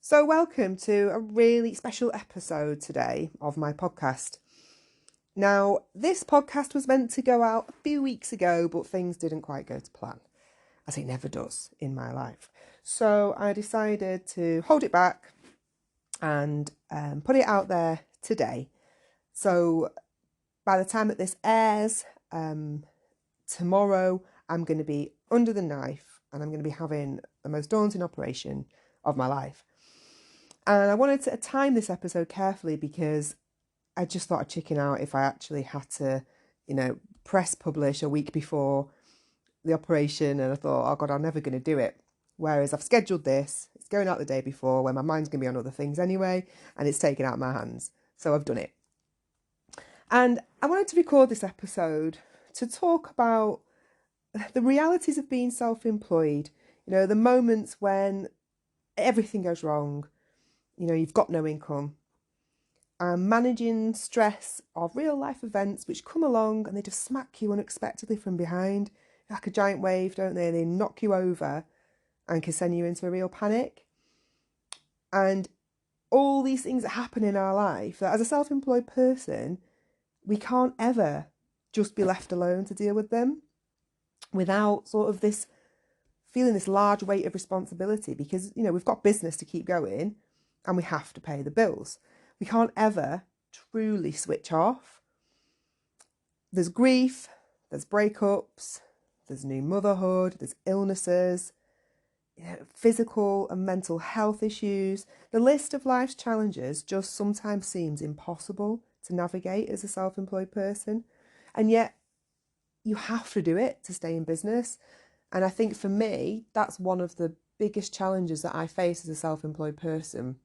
So, welcome to a really special episode today of my podcast. Now, this podcast was meant to go out a few weeks ago, but things didn't quite go to plan, as it never does in my life. So, I decided to hold it back and put it out there today. So, by the time that this airs, tomorrow, I'm going to be under the knife and I'm going to be having the most daunting operation of my life. And I wanted to time this episode carefully because I just thought I'd chicken out if I actually had to, press publish a week before the operation. And I thought, oh God, I'm never going to do it. Whereas I've scheduled this, it's going out the day before when my mind's going to be on other things anyway, and it's taken out of my hands. So I've done it. And I wanted to record this episode to talk about the realities of being self-employed, the moments when everything goes wrong, you've got no income, and managing stress of real life events which come along and they just smack you unexpectedly from behind, like a giant wave, don't they? They knock you over and can send you into a real panic. And all these things that happen in our life, that as a self-employed person, we can't ever just be left alone to deal with them without sort of this feeling this large weight of responsibility, because, we've got business to keep going and we have to pay the bills. We can't ever truly switch off. There's grief, there's breakups, there's new motherhood, there's illnesses, physical and mental health issues. The list of life's challenges just sometimes seems impossible to navigate as a self-employed person. And yet you have to do it to stay in business. And I think for me, that's one of the biggest challenges that I face as a self-employed person.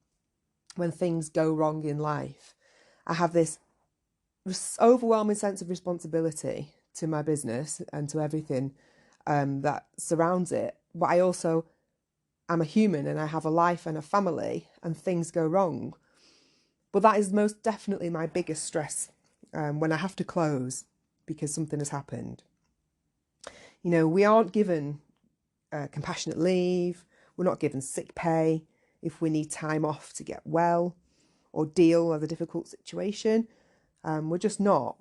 When things go wrong in life, I have this overwhelming sense of responsibility to my business and to everything that surrounds it. But I also am a human and I have a life and a family, and things go wrong. But that is most definitely my biggest stress when I have to close because something has happened. We aren't given compassionate leave. We're not given sick pay if we need time off to get well or deal with a difficult situation. We're just not.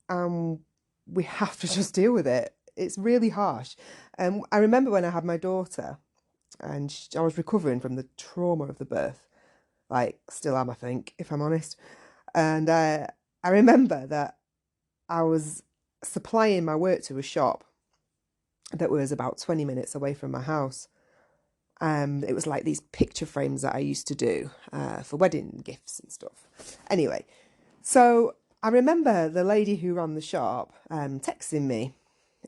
We have to just deal with it. It's really harsh. I remember when I had my daughter and I was recovering from the trauma of the birth. Still am, I think, if I'm honest. And I remember that I was supplying my work to a shop that was about 20 minutes away from my house. It was like these picture frames that I used to do for wedding gifts and stuff. Anyway, so I remember the lady who ran the shop texting me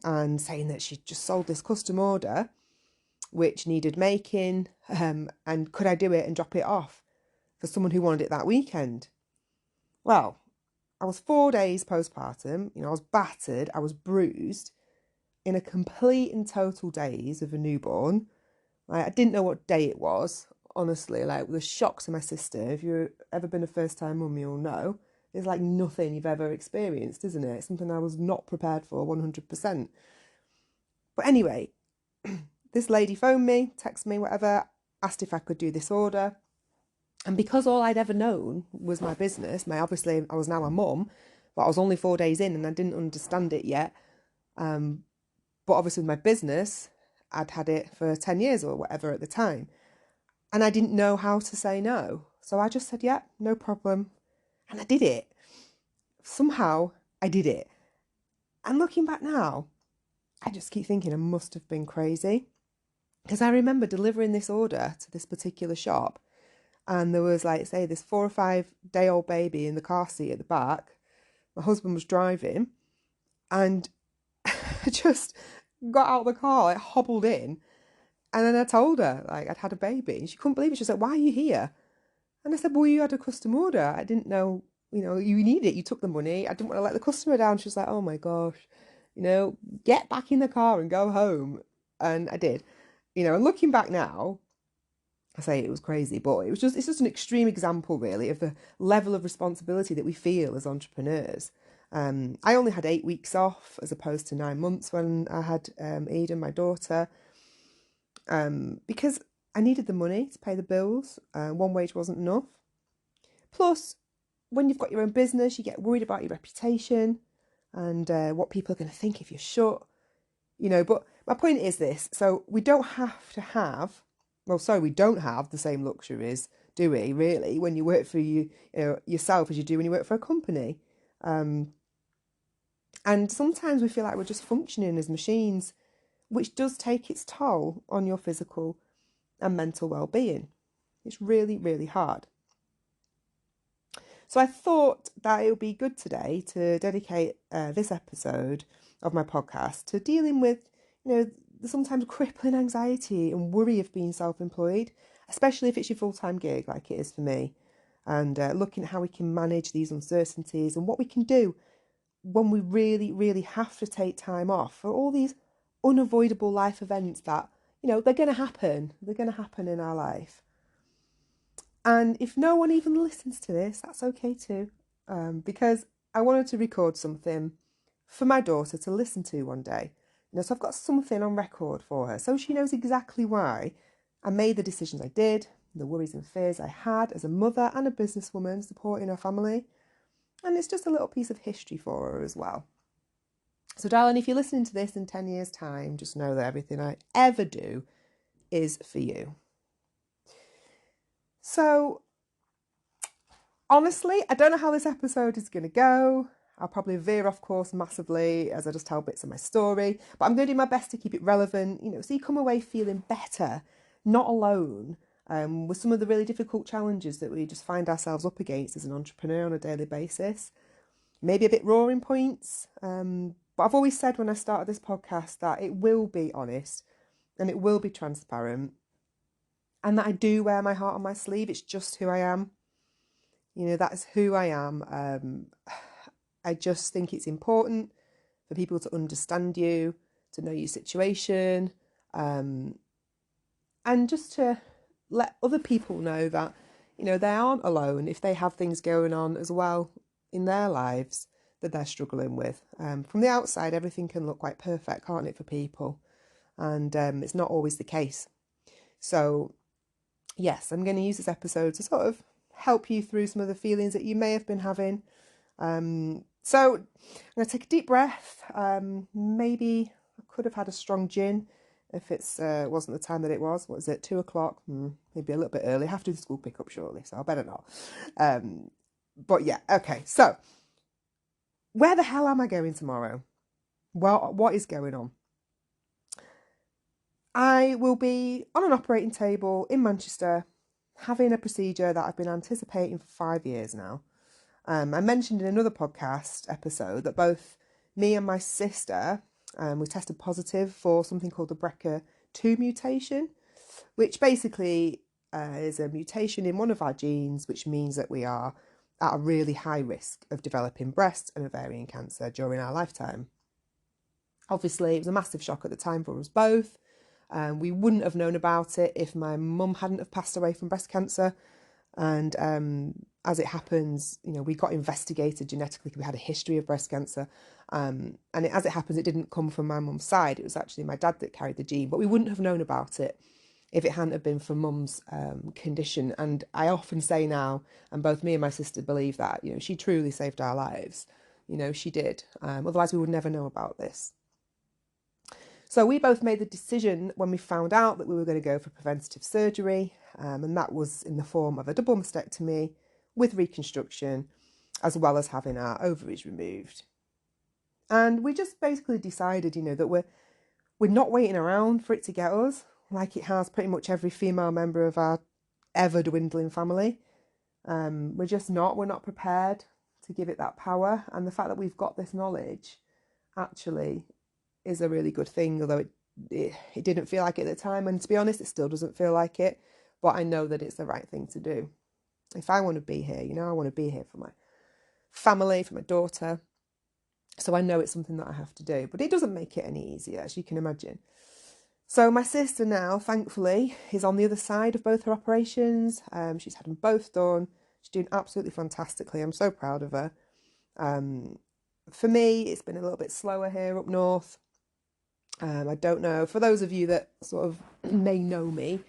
and saying that she'd just sold this custom order which needed making, and could I do it and drop it off for someone who wanted it that weekend. Well, I was 4 days postpartum, I was battered, I was bruised, in a complete and total daze of a newborn. I didn't know what day it was, honestly. The shock to my system, if you've ever been a first-time mum, you'll know, it's like nothing you've ever experienced, isn't it? It's something I was not prepared for 100%. But anyway, this lady phoned me, texted me, whatever, asked if I could do this order. And because all I'd ever known was my business, obviously I was now a mum, but I was only 4 days in and I didn't understand it yet. But obviously with my business, I'd had it for 10 years or whatever at the time. And I didn't know how to say no. So I just said, yeah, no problem. And I did it. Somehow I did it. And looking back now, I just keep thinking I must have been crazy. Because I remember delivering this order to this particular shop. And there was this 4 or 5 day old baby in the car seat at the back. My husband was driving. And I just got out of the car, hobbled in. And then I told her, I'd had a baby. And she couldn't believe it. She was like, why are you here? And I said, well, you had a custom order. I didn't know, you need it. You took the money. I didn't want to let the customer down. She was like, oh my gosh, get back in the car and go home. And I did, and looking back now, I say it was crazy, but it's just an extreme example really of the level of responsibility that we feel as entrepreneurs. I only had 8 weeks off as opposed to 9 months when I had Eden, my daughter, because I needed the money to pay the bills. One wage wasn't enough. Plus, when you've got your own business, you get worried about your reputation and what people are going to think if you're shut. But my point is this. So we don't have to have, we don't have the same luxuries, do we, really, when you work for yourself as you do when you work for a company. And sometimes we feel like we're just functioning as machines, which does take its toll on your physical and mental well-being. It's really, really hard. So I thought that it would be good today to dedicate this episode of my podcast to dealing with, the sometimes crippling anxiety and worry of being self-employed, especially if it's your full-time gig like it is for me, and looking at how we can manage these uncertainties and what we can do when we really, really have to take time off for all these unavoidable life events that, they're going to happen. They're going to happen in our life. And if no one even listens to this, that's okay too, because I wanted to record something for my daughter to listen to one day. So I've got something on record for her, so she knows exactly why I made the decisions I did, the worries and fears I had as a mother and a businesswoman supporting her family. And it's just a little piece of history for her as well. So darling, if you're listening to this in 10 years' time, just know that everything I ever do is for you. So, honestly, I don't know how this episode is going to go. I'll probably veer off course massively as I just tell bits of my story. But I'm going to do my best to keep it relevant, so you come away feeling better, not alone, with some of the really difficult challenges that we just find ourselves up against as an entrepreneur on a daily basis. Maybe a bit raw in points. But I've always said when I started this podcast that it will be honest and it will be transparent. And that I do wear my heart on my sleeve. It's just who I am. That's who I am. I just think it's important for people to understand you, to know your situation, and just to let other people know that, they aren't alone if they have things going on as well in their lives that they're struggling with. From the outside, everything can look quite perfect, can't it, for people? And it's not always the case. So, yes, I'm going to use this episode to sort of help you through some of the feelings that you may have been having. So I'm going to take a deep breath. Maybe I could have had a strong gin if it wasn't the time that it was. What is it, 2:00? Maybe a little bit early. I have to do the school pickup shortly, so I better not. But yeah, okay. So where the hell am I going tomorrow? Well, what is going on? I will be on an operating table in Manchester having a procedure that I've been anticipating for 5 years now. I mentioned in another podcast episode that both me and my sister we tested positive for something called the BRCA2 mutation, which basically is a mutation in one of our genes, which means that we are at a really high risk of developing breast and ovarian cancer during our lifetime. Obviously, it was a massive shock at the time for us both. We wouldn't have known about it if my mum hadn't have passed away from breast cancer. And as it happens, we got investigated genetically. We had a history of breast cancer. As it happens, it didn't come from my mum's side. It was actually my dad that carried the gene. But we wouldn't have known about it if it hadn't have been for mum's condition. And I often say now, and both me and my sister believe that, she truly saved our lives. She did. Otherwise, we would never know about this. So we both made the decision when we found out that we were going to go for preventative surgery, and that was in the form of a double mastectomy with reconstruction, as well as having our ovaries removed. And we just basically decided, that we're not waiting around for it to get us, like it has pretty much every female member of our ever-dwindling family. We're just not. We're not prepared to give it that power. And the fact that we've got this knowledge actually is a really good thing, although it didn't feel like it at the time, and to be honest, it still doesn't feel like it, but I know that it's the right thing to do. If I want to be here, I want to be here for my family, for my daughter, so I know it's something that I have to do, but it doesn't make it any easier, as you can imagine. So my sister now, thankfully, is on the other side of both her operations. She's had them both done. She's doing absolutely fantastically. I'm so proud of her. For me, it's been a little bit slower here up north. I don't know, for those of you that sort of may know me,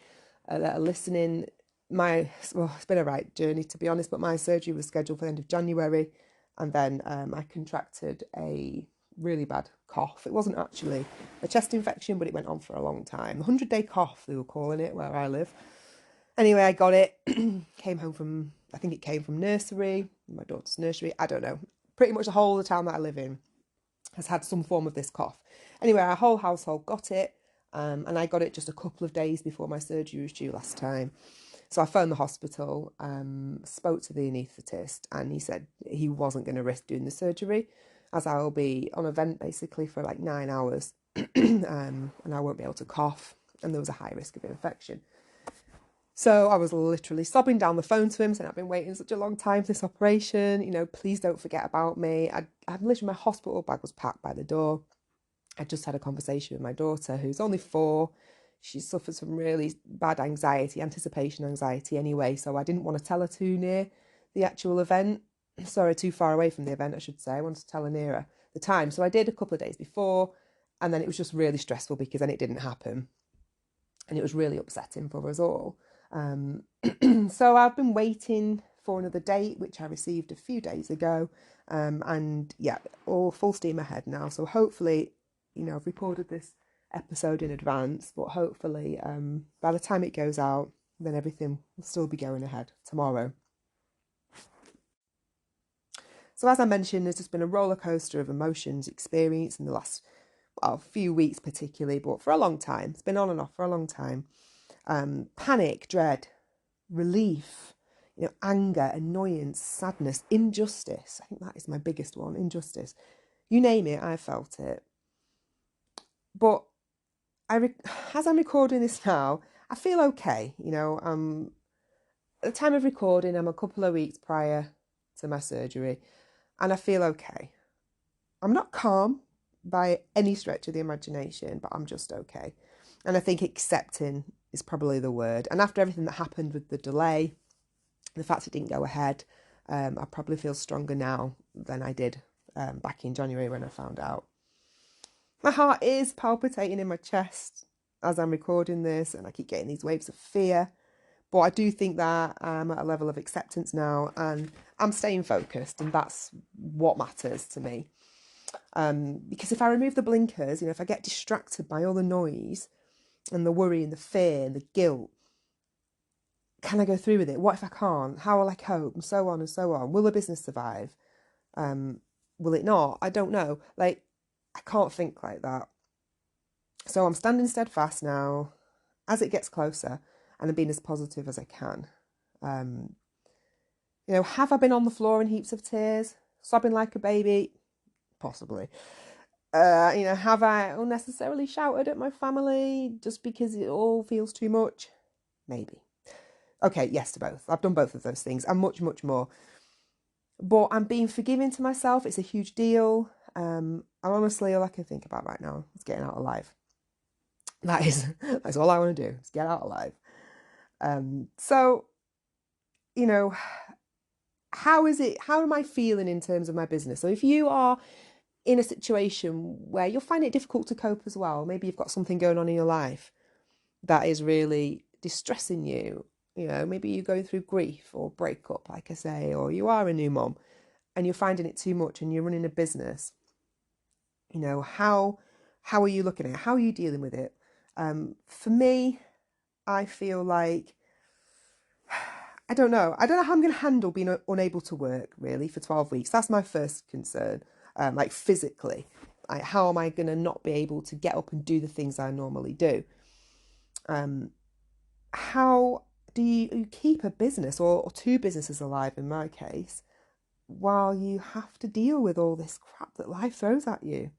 that are listening. It's been a right journey, to be honest, but my surgery was scheduled for the end of January, and then I contracted a really bad cough. It wasn't actually a chest infection, but it went on for a long time. The 100-day cough, they were calling it where I live. Anyway, I got it, came home from, I think it came from nursery, my daughter's nursery, I don't know. Pretty much the whole of the town that I live in has had some form of this cough. Anyway, our whole household got it, and I got it just a couple of days before my surgery was due last time. So I phoned the hospital, spoke to the anaesthetist, and he said he wasn't going to risk doing the surgery, as I'll be on a vent basically for like 9 hours, and I won't be able to cough, and there was a high risk of infection. So I was literally sobbing down the phone to him, saying I've been waiting such a long time for this operation, please don't forget about me. I'd literally, my hospital bag was packed by the door. I just had a conversation with my daughter, who's only 4. She suffers from really bad anxiety, anticipation anxiety anyway, so I didn't want to tell her too near the actual event. Sorry, too far away from the event, I should say. I wanted to tell her nearer the time. So I did a couple of days before, and then it was just really stressful because then it didn't happen. And it was really upsetting for us all. So I've been waiting for another date, which I received a few days ago. And yeah, all full steam ahead now. So hopefully, I've recorded this episode in advance, but hopefully by the time it goes out, then everything will still be going ahead tomorrow. So as I mentioned, there's just been a roller coaster of emotions experienced in the last few weeks particularly, but for a long time. It's been on and off for a long time. Panic, dread, relief, anger, annoyance, sadness, injustice. I think that is my biggest one, injustice. You name it, I felt it. But as I'm recording this now, I feel okay. At the time of recording, I'm a couple of weeks prior to my surgery, and I feel okay. I'm not calm by any stretch of the imagination, but I'm just okay. And I think accepting is probably the word. And after everything that happened with the delay, the fact it didn't go ahead, I probably feel stronger now than I did back in January when I found out. My heart is palpitating in my chest as I'm recording this, and I keep getting these waves of fear. But I do think that I'm at a level of acceptance now, and I'm staying focused, and that's what matters to me. Because if I remove the blinkers, if I get distracted by all the noise and the worry and the fear and the guilt, can I go through with it? What if I can't? How will I cope? And so on and so on. Will the business survive? Will it not? I don't know. I can't think like that. So I'm standing steadfast now as it gets closer, and I'm being as positive as I can. Have I been on the floor in heaps of tears, sobbing like a baby? Possibly. Have I unnecessarily shouted at my family just because it all feels too much? Maybe. Okay, yes to both. I've done both of those things and much, much more. But I'm being forgiving to myself. It's a huge deal. And honestly, all I can think about right now is getting out alive. That's all I want to do, is get out alive. So, how am I feeling in terms of my business? So if you are in a situation where you'll find it difficult to cope as well, maybe you've got something going on in your life that is really distressing you, maybe you're going through grief or breakup, like I say, or you are a new mom and you're finding it too much and you're running a business, how are you looking at it? How are you dealing with it? For me, I feel like I don't know how I'm going to handle being unable to work really for 12 weeks. That's my first concern. Physically, how am I going to not be able to get up and do the things I normally do? How do you keep a business or 2 businesses alive in my case while you have to deal with all this crap that life throws at you?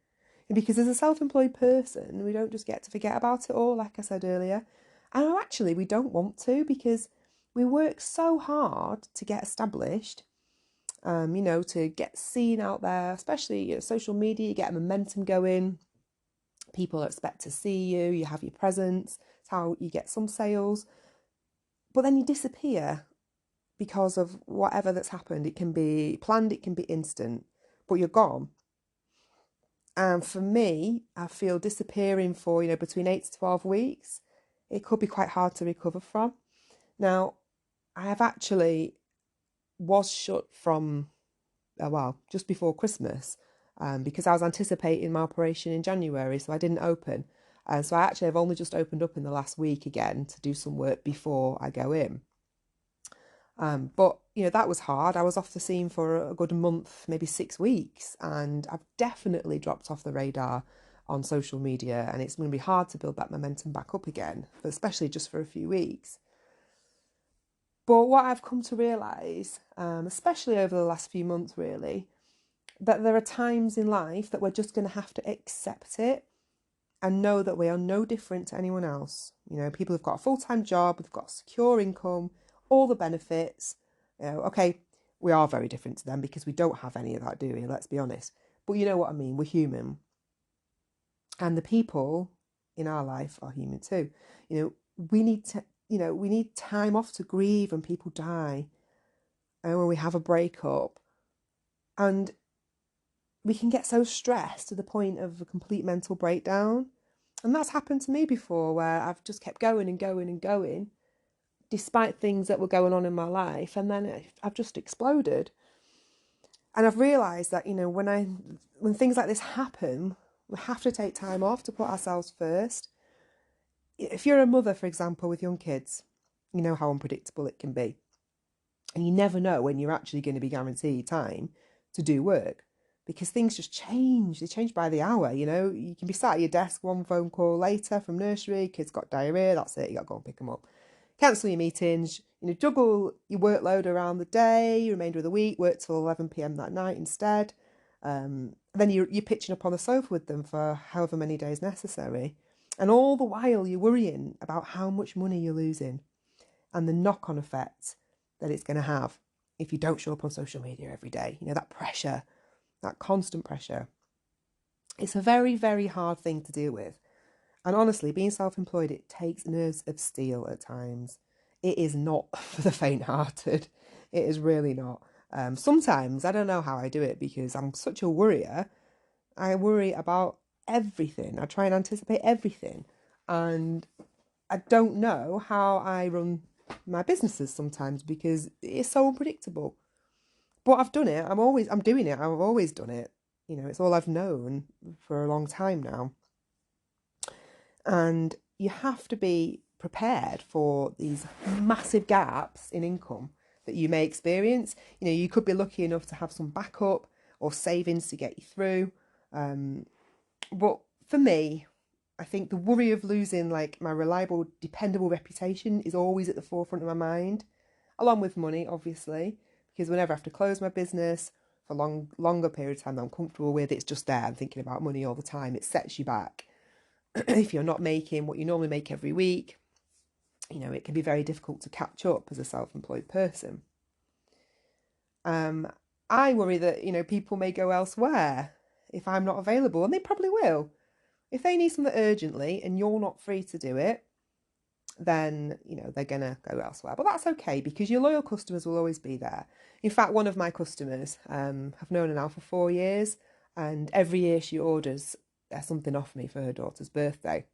Because as a self-employed person, we don't just get to forget about it all, like I said earlier. And actually, we don't want to, because we work so hard to get established, to get seen out there, especially social media. You get a momentum going. People expect to see you. You have your presence. It's how you get some sales. But then you disappear because of whatever that's happened. It can be planned, it can be instant, but you're gone. And for me, I feel disappearing for, between 8 to 12 weeks it could be quite hard to recover from. Now, I have actually was shut from, just before Christmas, because I was anticipating my operation in January, so I didn't open. And so I actually have only just opened up in the last week again to do some work before I go in. But, that was hard. I was off the scene for a good month, maybe 6 weeks, and I've definitely dropped off the radar on social media, and it's going to be hard to build that momentum back up again, especially just for a few weeks. But what I've come to realise, especially over the last few months really, that there are times in life that we're just going to have to accept it and know that we are no different to anyone else. People have got a full-time job, they've got secure income, all the benefits. Okay, we are very different to them because we don't have any of that, do we? Let's be honest. But you know what I mean, we're human. And the people in our life are human too. We need to, we need time off to grieve when people die and when we have a breakup. And we can get so stressed to the point of a complete mental breakdown. And that's happened to me before, where I've just kept going and going and going, despite things that were going on in my life. And then I've just exploded. And I've realised that, when things like this happen, we have to take time off to put ourselves first. If you're a mother, for example, with young kids, you know how unpredictable it can be. And you never know when you're actually going to be guaranteed time to do work, because things just change. They change by the hour. You can be sat at your desk, one phone call later from nursery, kids got diarrhea, that's it, you got to go and pick them up. Cancel your meetings, juggle your workload around the day, remainder of the week, work till 11 p.m. that night instead. Then you're pitching up on the sofa with them for however many days necessary. And all the while you're worrying about how much money you're losing and the knock-on effect that it's going to have if you don't show up on social media every day. That pressure, that constant pressure. It's a very, very hard thing to deal with. And honestly, being self-employed, it takes nerves of steel at times. It is not for the faint-hearted. It is really not. Sometimes I don't know how I do it because I'm such a worrier. I worry about everything. I try and anticipate everything. And I don't know how I run my businesses sometimes because it's so unpredictable. But I've done it. I'm doing it. I've always done it. It's all I've known for a long time now. And you have to be prepared for these massive gaps in income that you may experience. You could be lucky enough to have some backup or savings to get you through. But for me, I think the worry of losing my reliable, dependable reputation is always at the forefront of my mind, along with money, obviously, because whenever I have to close my business for longer period of time that I'm comfortable with, it's just there. I'm thinking about money all the time. It sets you back. If you're not making what you normally make every week, it can be very difficult to catch up as a self-employed person. I worry that, people may go elsewhere if I'm not available, and they probably will. If they need something urgently and you're not free to do it, then, they're going to go elsewhere. But that's okay because your loyal customers will always be there. In fact, one of my customers, I've known her now for 4 years, and every year she orders something off me for her daughter's birthday.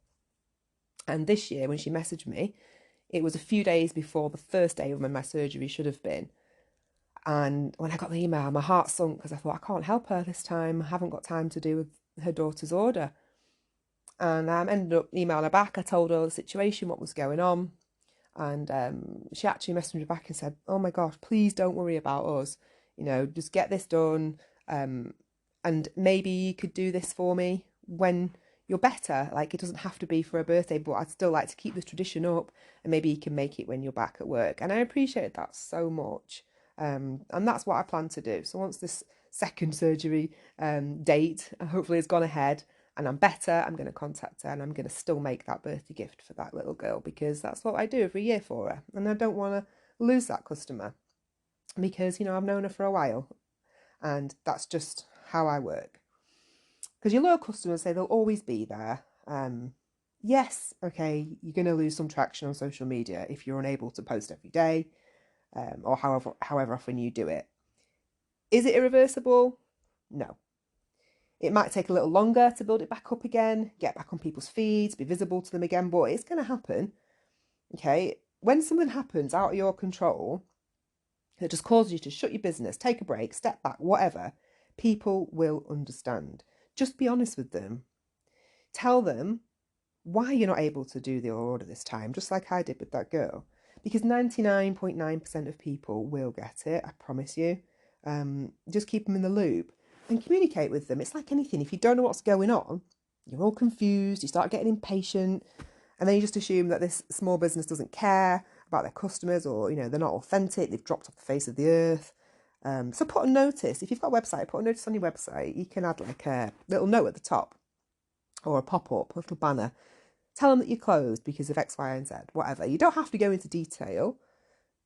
And this year, when she messaged me, it was a few days before the first day of when my surgery should have been. And when I got the email, my heart sunk because I thought, I can't help her this time. I haven't got time to do with her daughter's order. And I ended up emailing her back. I told her the situation, what was going on. And she actually messaged me back and said, oh my gosh, please don't worry about us. Just get this done. And maybe you could do this for me when you're better. It doesn't have to be for a birthday, but I'd still like to keep this tradition up, and maybe you can make it when you're back at work. And I appreciate that so much. And that's what I plan to do. So once this second surgery date hopefully has gone ahead and I'm better, I'm going to contact her and I'm going to still make that birthday gift for that little girl, because that's what I do every year for her. And I don't want to lose that customer because, I've known her for a while, and that's just how I work. Because your loyal customers say they'll always be there. Yes, okay, you're going to lose some traction on social media if you're unable to post every day, or however often you do it. Is it irreversible? No. It might take a little longer to build it back up again, get back on people's feeds, be visible to them again, but it's going to happen. Okay, when something happens out of your control that just causes you to shut your business, take a break, step back, whatever, people will understand. Just be honest with them. Tell them why you're not able to do the order this time, just like I did with that girl. Because 99.9% of people will get it, I promise you. Just keep them in the loop and communicate with them. It's like anything. If you don't know what's going on, you're all confused, you start getting impatient, and then you just assume that this small business doesn't care about their customers, or, they're not authentic, they've dropped off the face of the earth. So put a notice. If you've got a website, put a notice on your website. You can add like a little note at the top or a pop-up, a little banner. Tell them that you're closed because of X, Y, and Z, whatever. You don't have to go into detail,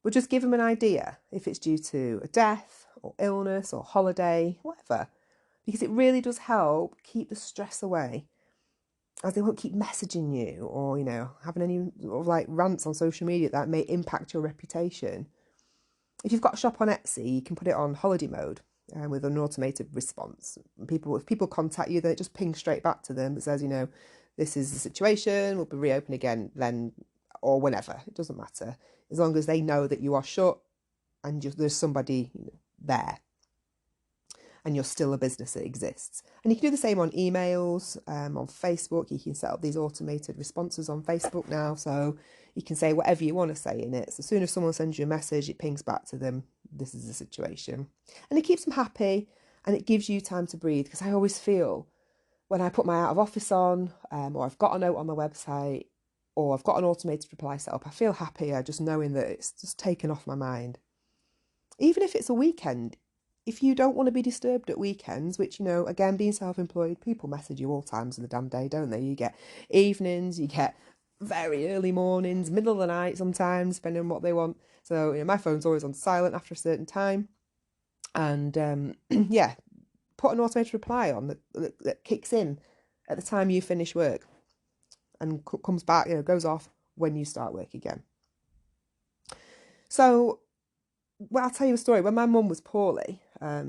but just give them an idea if it's due to a death or illness or holiday, whatever, because it really does help keep the stress away, as they won't keep messaging you or, having any sort of like rants on social media that may impact your reputation. If you've got a shop on Etsy, you can put it on holiday mode with an automated response. If people contact you, then it just pings straight back to them. It says, this is the situation, we'll be reopened again then, or whenever. It doesn't matter. As long as they know that you are shut and there's somebody there and you're still a business that exists. And you can do the same on emails, on Facebook. You can set up these automated responses on Facebook now. So you can say whatever you want to say in it. So as soon as someone sends you a message, it pings back to them, this is the situation. And it keeps them happy and it gives you time to breathe. Because I always feel when I put my out of office on, or I've got a note on my website, or I've got an automated reply set up, I feel happier just knowing that it's just taken off my mind. Even if it's a weekend, if you don't want to be disturbed at weekends, which, again, being self-employed, people message you all times of the damn day, don't they? You get evenings, you get very early mornings, middle of the night sometimes, depending on what they want. So, my phone's always on silent after a certain time. And, yeah, put an automated reply on that kicks in at the time you finish work and comes back, goes off when you start work again. So, well, I'll tell you a story. When my mum was poorly,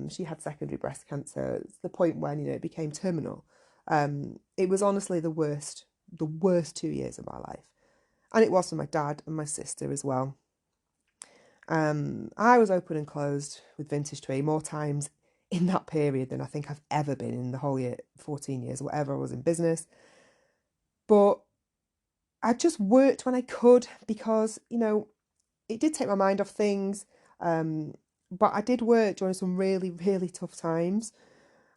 she had secondary breast cancer. It's the point when, it became terminal. It was honestly the worst 2 years of my life. And it was for my dad and my sister as well. I was open and closed with Vintage Tree more times in that period than I think I've ever been in the whole year, 14 years, whatever I was in business. But I just worked when I could because, it did take my mind off things. But I did work during some really, really tough times.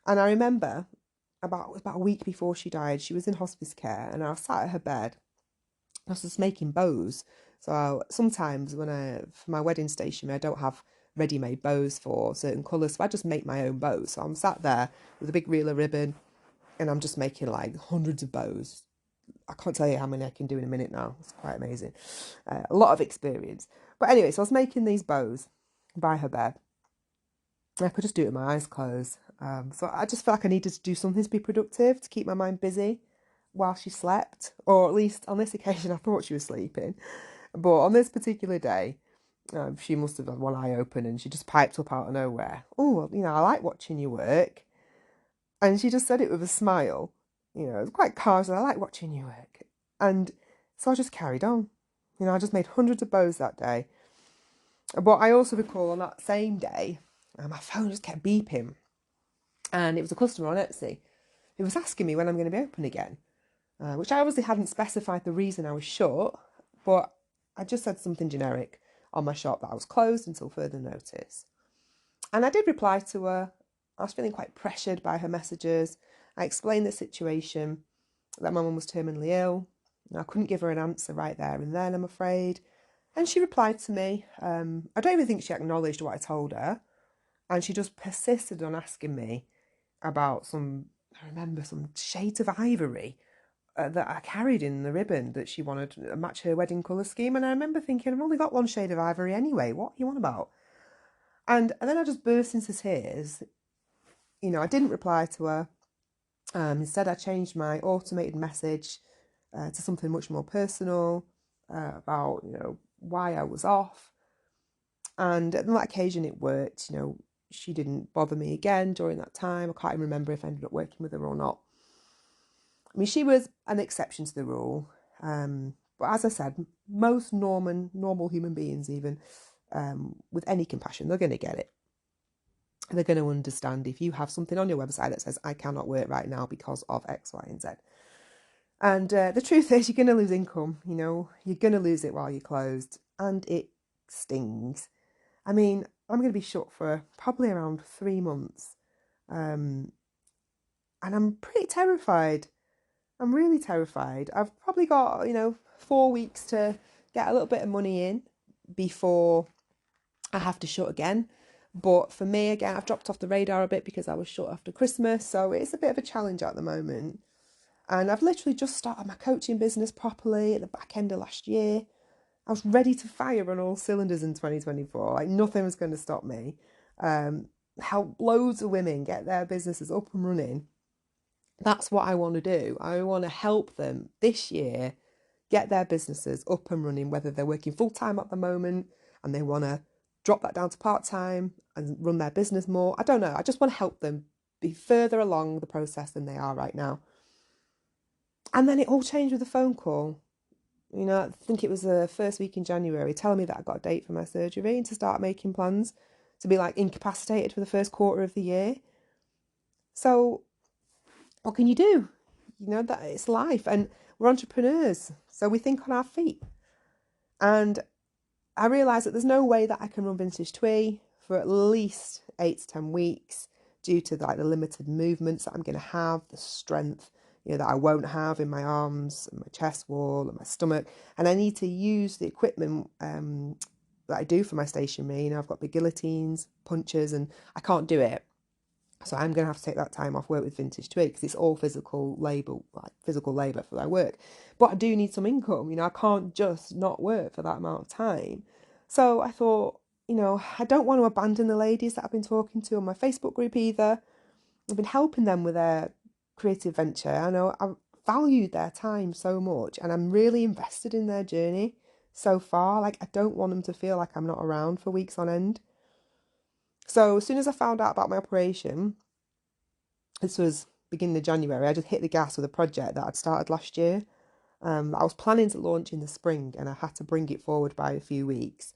And I remember about a week before she died, she was in hospice care and I was sat at her bed. I was just making bows. So sometimes for my wedding stationery, I don't have ready-made bows for certain colours. So I just make my own bows. So I'm sat there with a big reel of ribbon and I'm just making like hundreds of bows. I can't tell you how many I can do in a minute now. It's quite amazing. A lot of experience. But anyway, so I was making these bows by her bed. I could just do it with my eyes closed. So I just felt like I needed to do something to be productive, to keep my mind busy while she slept. Or at least on this occasion, I thought she was sleeping. But on this particular day, she must have had one eye open and she just piped up out of nowhere. Oh, I like watching you work. And she just said it with a smile. It was quite calm. I like watching you work. And so I just carried on. I just made hundreds of bows that day. But I also recall on that same day, my phone just kept beeping. And it was a customer on Etsy who was asking me when I'm going to be open again, which I obviously hadn't specified the reason I was shut, but I just said something generic on my shop that I was closed until further notice. And I did reply to her. I was feeling quite pressured by her messages. I explained the situation, that my mum was terminally ill. I couldn't give her an answer right there and then, I'm afraid. And she replied to me. I don't even think she acknowledged what I told her. And she just persisted on asking me about some shades of ivory that I carried in the ribbon that she wanted to match her wedding colour scheme. And I remember thinking, I've only got one shade of ivory anyway. What are you on about? And then I just burst into tears. I didn't reply to her. Instead, I changed my automated message to something much more personal about, why I was off. And on that occasion, it worked. She didn't bother me again during that time. I can't even remember if I ended up working with her or not. I mean, she was an exception to the rule. But as I said, most normal human beings, even with any compassion, they're going to get it. They're going to understand if you have something on your website that says, I cannot work right now because of X, Y, and Z. And the truth is, you're going to lose income. You're going to lose it while you're closed, and it stings. I mean, I'm going to be shut for probably around 3 months. And I'm pretty terrified. I'm really terrified. I've probably got, 4 weeks to get a little bit of money in before I have to shut again. But for me, again, I've dropped off the radar a bit because I was shut after Christmas. So it's a bit of a challenge at the moment. And I've literally just started my coaching business properly at the back end of last year. I was ready to fire on all cylinders in 2024. Like nothing was going to stop me. Help loads of women get their businesses up and running. That's what I want to do. I want to help them this year get their businesses up and running, whether they're working full-time at the moment and they want to drop that down to part-time and run their business more. I don't know. I just want to help them be further along the process than they are right now. And then it all changed with a phone call. I think it was the first week in January, telling me that I got a date for my surgery and to start making plans to be like incapacitated for the first quarter of the year. So what can you do? That it's life, and we're entrepreneurs, so we think on our feet. And I realised that there's no way that I can run Vintage Twee for at least 8 to 10 weeks due to the limited movements that I'm going to have, the strength that I won't have in my arms and my chest wall and my stomach. And I need to use the equipment that I do for my stationery. I've got the guillotines, punches, and I can't do it. So I'm going to have to take that time off work with Vintage Twee because it's all physical labour for that work. But I do need some income. I can't just not work for that amount of time. So I thought, I don't want to abandon the ladies that I've been talking to on my Facebook group either. I've been helping them with their creative venture. I know I've valued their time so much and I'm really invested in their journey so far. I don't want them to feel like I'm not around for weeks on end. So as soon as I found out about my operation, this was beginning of January, I just hit the gas with a project that I'd started last year. I was planning to launch in the spring and I had to bring it forward by a few weeks.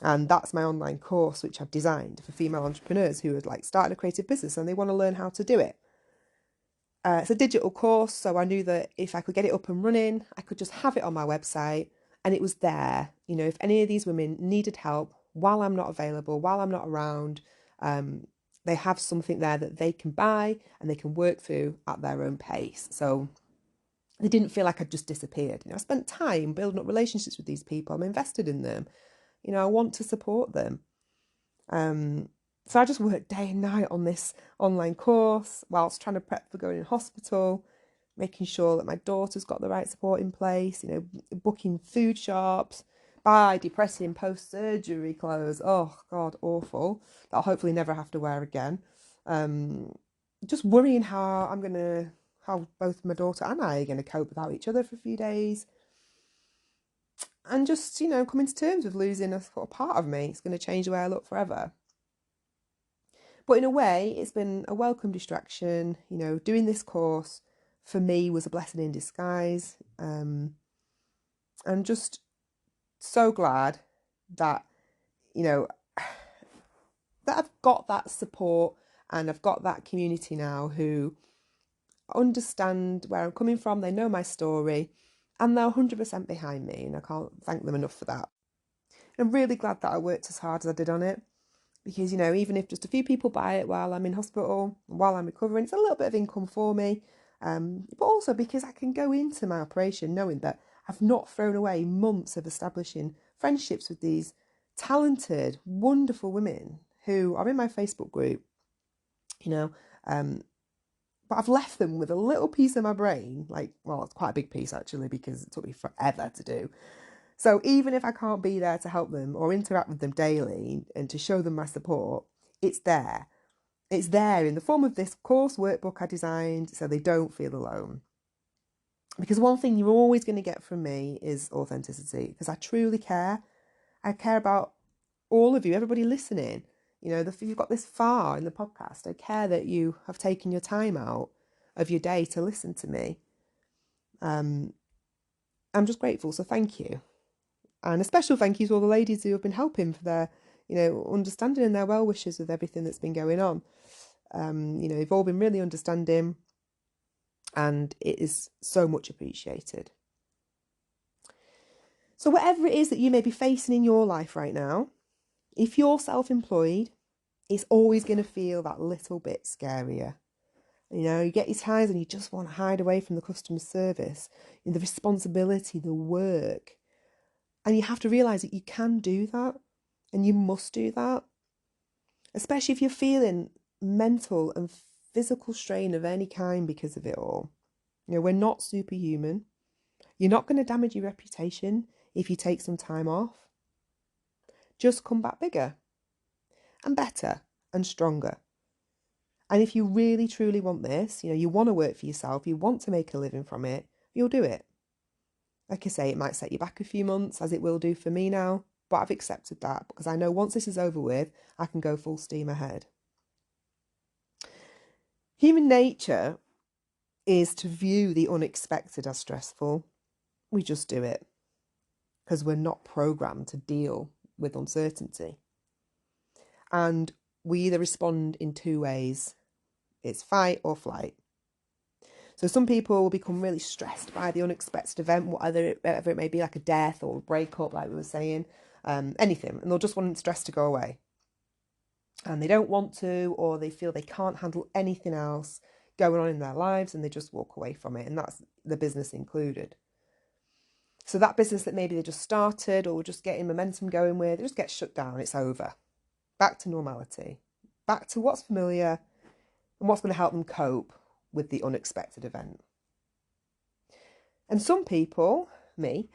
And that's my online course, which I've designed for female entrepreneurs who are starting a creative business and they want to learn how to do it. It's a digital course, so I knew that if I could get it up and running, I could just have it on my website and it was there. If any of these women needed help while I'm not available, while I'm not around, they have something there that they can buy and they can work through at their own pace. So they didn't feel like I'd just disappeared. I spent time building up relationships with these people. I'm invested in them. I want to support them. So I just worked day and night on this online course whilst trying to prep for going in hospital, making sure that my daughter's got the right support in place, booking food shops, buy depressing post-surgery clothes. Oh, God, awful. That I'll hopefully never have to wear again. Just worrying how both my daughter and I are going to cope without each other for a few days. And just, coming to terms with losing a sort of part of me. It's going to change the way I look forever. But in a way, it's been a welcome distraction. Doing this course for me was a blessing in disguise. I'm just so glad that, that I've got that support and I've got that community now who understand where I'm coming from. They know my story and they're 100% behind me, and I can't thank them enough for that. I'm really glad that I worked as hard as I did on it because, even if just a few people buy it while I'm in hospital, while I'm recovering, it's a little bit of income for me. But also because I can go into my operation knowing that I've not thrown away months of establishing friendships with these talented, wonderful women who are in my Facebook group, but I've left them with a little piece of my brain, it's quite a big piece actually because it took me forever to do. So even if I can't be there to help them or interact with them daily and to show them my support, it's there. It's there in the form of this course workbook I designed so they don't feel alone. Because one thing you're always going to get from me is authenticity, because I truly care. I care about all of you, everybody listening. If you've got this far in the podcast, I care that you have taken your time out of your day to listen to me. I'm just grateful. So thank you. And a special thank you to all the ladies who have been helping for their, understanding and their well wishes with everything that's been going on. You've all been really understanding, and it is so much appreciated. So whatever it is that you may be facing in your life right now, if you're self-employed, it's always going to feel that little bit scarier. You get your times and you just want to hide away from the customer service, the responsibility, the work. And you have to realise that you can do that and you must do that. Especially if you're feeling mental and physical strain of any kind because of it all. We're not superhuman. You're not going to damage your reputation if you take some time off. Just come back bigger and better and stronger. And if you really, truly want this, you want to work for yourself, you want to make a living from it, you'll do it. Like I say, it might set you back a few months, as it will do for me now, but I've accepted that because I know once this is over with, I can go full steam ahead. Human nature is to view the unexpected as stressful. We just do it because we're not programmed to deal with uncertainty. And we either respond in two ways. It's fight or flight. So some people will become really stressed by the unexpected event, whatever it may be, like a death or a breakup, like we were saying, anything. And they'll just want stress to go away. And they don't want to, or they feel they can't handle anything else going on in their lives, and they just walk away from it. And that's the business included. So that business that maybe they just started or were just getting momentum going with, it just gets shut down. It's over. Back to normality. Back to what's familiar and what's going to help them cope with the unexpected event. And some people, me,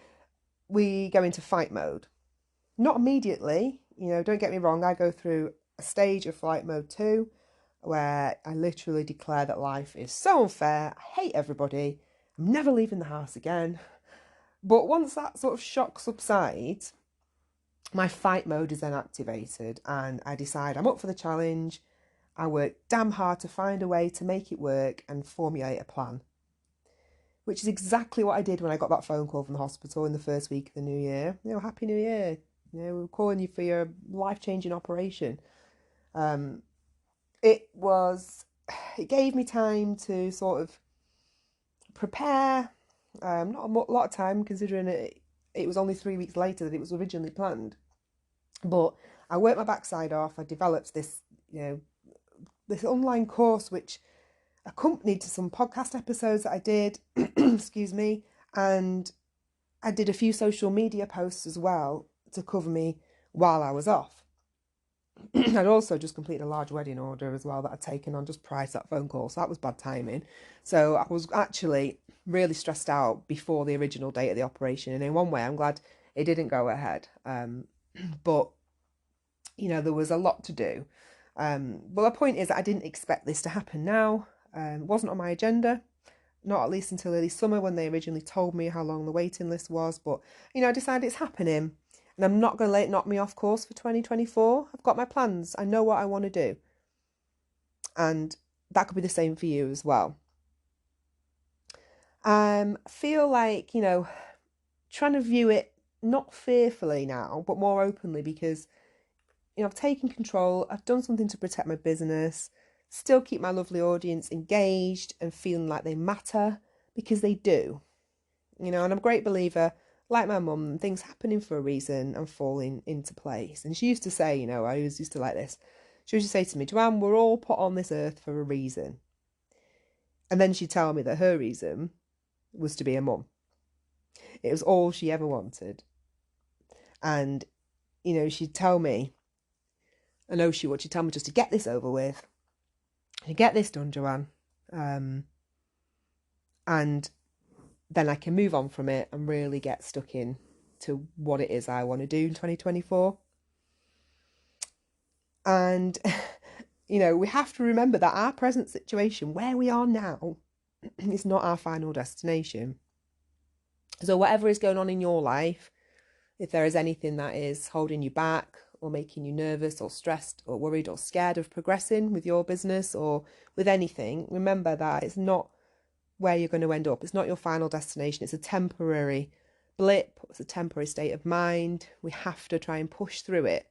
we go into fight mode. Not immediately, don't get me wrong, I go through a stage of flight mode too, where I literally declare that life is so unfair, I hate everybody, I'm never leaving the house again. But once that sort of shock subsides, my fight mode is then activated and I decide I'm up for the challenge. I work damn hard to find a way to make it work and formulate a plan, which is exactly what I did when I got that phone call from the hospital in the first week of the new year. Happy New Year. We're calling you for your life-changing operation. It gave me time to sort of prepare. Not a lot of time, considering it was only 3 weeks later that it was originally planned. But I worked my backside off. I developed this online course which accompanied to some podcast episodes that I did, excuse me, and I did a few social media posts as well to cover me while I was off. I'd also just completed a large wedding order as well that I'd taken on just prior to that phone call, so that was bad timing. So I was actually really stressed out before the original date of the operation, and in one way I'm glad it didn't go ahead. But there was a lot to do. But the point is that I didn't expect this to happen now. It wasn't on my agenda, not at least until early summer when they originally told me how long the waiting list was. But, I decided it's happening and I'm not going to let it knock me off course for 2024. I've got my plans. I know what I want to do. And that could be the same for you as well. I feel like, trying to view it not fearfully now, but more openly because, I've taken control. I've done something to protect my business, still keep my lovely audience engaged and feeling like they matter, because they do. And I'm a great believer, like my mum, things happening for a reason and falling into place. And she used to say, I always used to like this. She used to say to me, Joanne, we're all put on this earth for a reason. And then she'd tell me that her reason was to be a mum. It was all she ever wanted. And, she'd tell me, I know she would, she'd tell me just to get this over with. To get this done, Joanne. And then I can move on from it and really get stuck in to what it is I want to do in 2024. And, we have to remember that our present situation, where we are now, is not our final destination. So whatever is going on in your life, if there is anything that is holding you back or making you nervous or stressed or worried or scared of progressing with your business or with anything, remember that it's not where you're going to end up. It's not your final destination. It's a temporary blip, it's a temporary state of mind. We have to try and push through it.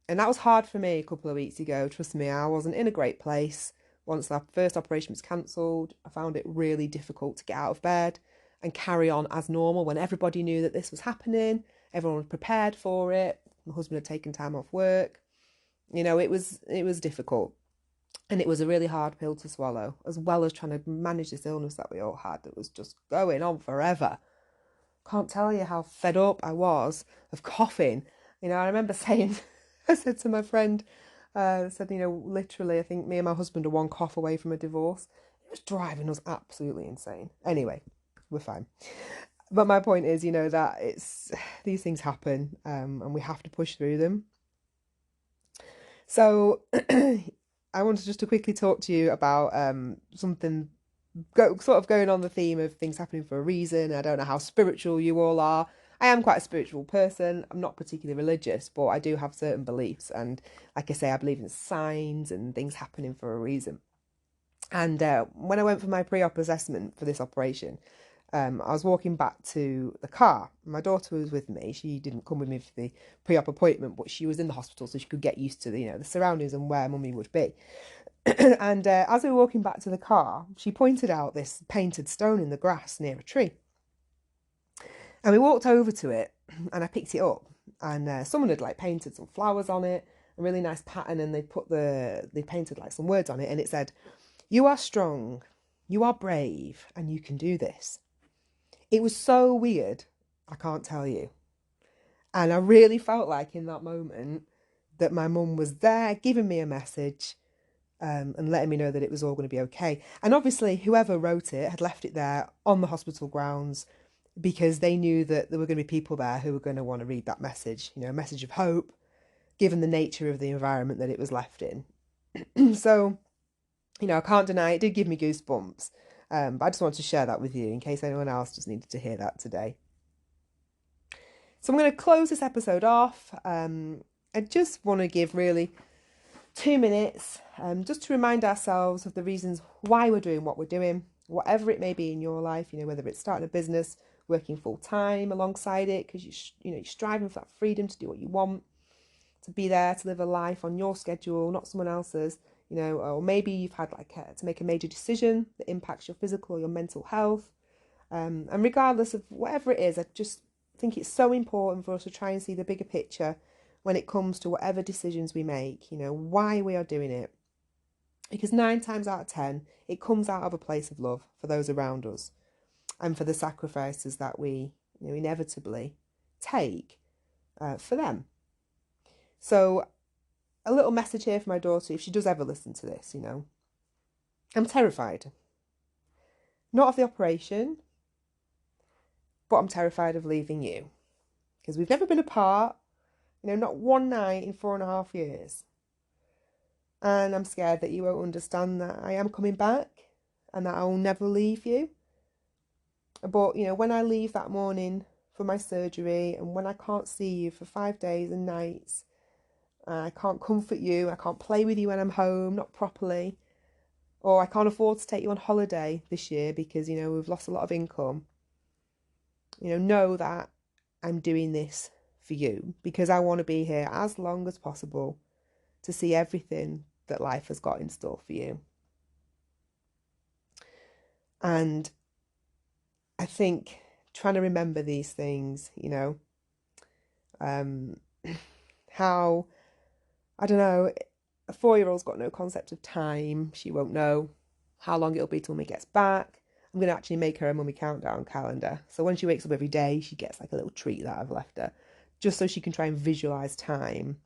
And that was hard for me a couple of weeks ago. Trust me, I wasn't in a great place. Once that first operation was cancelled, I found it really difficult to get out of bed and carry on as normal when everybody knew that this was happening. Everyone was prepared for it. My husband had taken time off work. It was difficult. And it was a really hard pill to swallow, as well as trying to manage this illness that we all had that was just going on forever. Can't tell you how fed up I was of coughing. I remember saying, I said to my friend, literally, I think me and my husband are one cough away from a divorce. It was driving us absolutely insane. Anyway, we're fine. But my point is, that these things happen, and we have to push through them. So I wanted just to quickly talk to you about something sort of going on the theme of things happening for a reason. I don't know how spiritual you all are. I am quite a spiritual person. I'm not particularly religious, but I do have certain beliefs. And like I say, I believe in signs and things happening for a reason. And when I went for my pre-op assessment for this operation, I was walking back to the car. My daughter was with me. She didn't come with me for the pre-op appointment, but she was in the hospital, so she could get used to the surroundings and where mummy would be. And as we were walking back to the car, she pointed out this painted stone in the grass near a tree. And we walked over to it, and I picked it up, and someone had painted some flowers on it, a really nice pattern, and they painted some words on it, and it said, "You are strong, you are brave, and you can do this." It was so weird, I can't tell you. And I really felt like in that moment that my mum was there giving me a message, and letting me know that it was all going to be okay. And obviously whoever wrote it had left it there on the hospital grounds because they knew that there were going to be people there who were going to want to read that message, a message of hope, given the nature of the environment that it was left in. So, I can't deny it did give me goosebumps. But I just wanted to share that with you in case anyone else just needed to hear that today. So I'm going to close this episode off. I just want to give really 2 minutes just to remind ourselves of the reasons why we're doing what we're doing, whatever it may be in your life, whether it's starting a business, working full time alongside it, because you're striving for that freedom to do what you want, to be there, to live a life on your schedule, not someone else's, or maybe you've had to make a major decision that impacts your physical or your mental health. And regardless of whatever it is, I just think it's so important for us to try and see the bigger picture when it comes to whatever decisions we make, why we are doing it. Because 9 times out of 10, it comes out of a place of love for those around us and for the sacrifices that we inevitably take for them. So a little message here for my daughter, if she does ever listen to this, I'm terrified. Not of the operation, but I'm terrified of leaving you. Because we've never been apart, not one night in 4.5 years. And I'm scared that you won't understand that I am coming back and that I will never leave you. But, when I leave that morning for my surgery and when I can't see you for 5 days and nights, I can't comfort you, I can't play with you when I'm home, not properly, or I can't afford to take you on holiday this year because, we've lost a lot of income. Know that I'm doing this for you because I want to be here as long as possible to see everything that life has got in store for you. And I think trying to remember these things, how, I don't know, a 4-year-old's got no concept of time. She won't know how long it'll be till mummy gets back. I'm going to actually make her a mummy countdown calendar. So when she wakes up every day, she gets a little treat that I've left her, just so she can try and visualise time.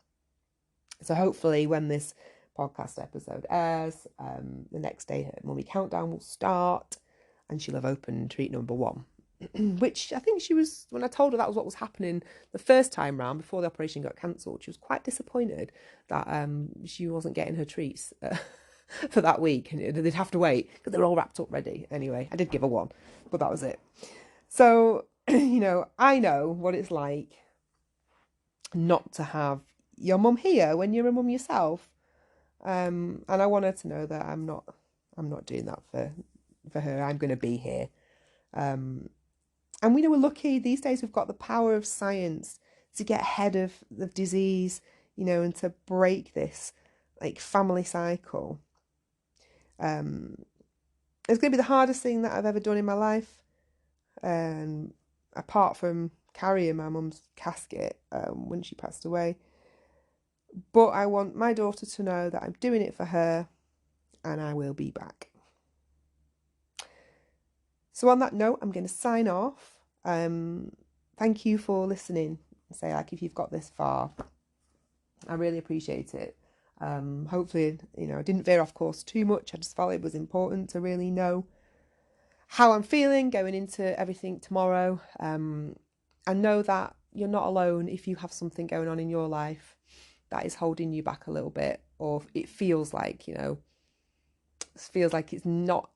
So hopefully when this podcast episode airs, the next day her mummy countdown will start and she'll have opened treat number 1. Which I think she was, when I told her that was what was happening the first time round before the operation got cancelled, she was quite disappointed that she wasn't getting her treats for that week, and they'd have to wait because they're all wrapped up ready. Anyway, I did give her 1, but that was it. So, I know what it's like not to have your mum here when you're a mum yourself. And I want her to know that I'm not doing that for her. I'm going to be here. And we know we're lucky these days. We've got the power of science to get ahead of the disease, and to break this like family cycle. It's going to be the hardest thing that I've ever done in my life, apart from carrying my mum's casket when she passed away. But I want my daughter to know that I'm doing it for her, and I will be back. So on that note, I'm going to sign off. Thank you for listening. Say, like, if you've got this far, I really appreciate it. Hopefully, I didn't veer off course too much. I just felt it was important to really know how I'm feeling going into everything tomorrow. And know that you're not alone if you have something going on in your life that is holding you back a little bit, or it feels like, it's not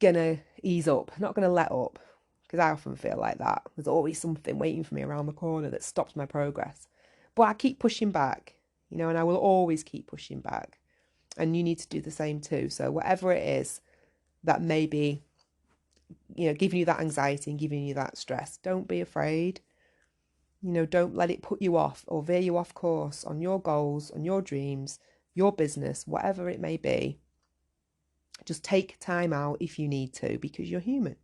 gonna ease up, not gonna let up, because I often feel like that. There's always something waiting for me around the corner that stops my progress. But I keep pushing back, and I will always keep pushing back. And you need to do the same too. So whatever it is that may be, giving you that anxiety and giving you that stress, don't be afraid. Don't let it put you off or veer you off course on your goals, on your dreams, your business, whatever it may be. Just take time out if you need to, because you're human.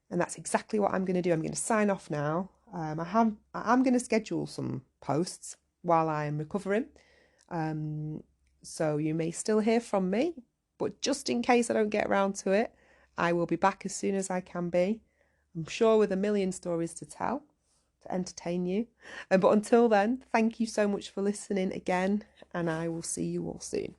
And that's exactly what I'm going to do. I'm going to sign off now. I'm going to schedule some posts while I'm recovering. So you may still hear from me, but just in case I don't get around to it, I will be back as soon as I can be. I'm sure with a million stories to tell, to entertain you. But until then, thank you so much for listening again, and I will see you all soon.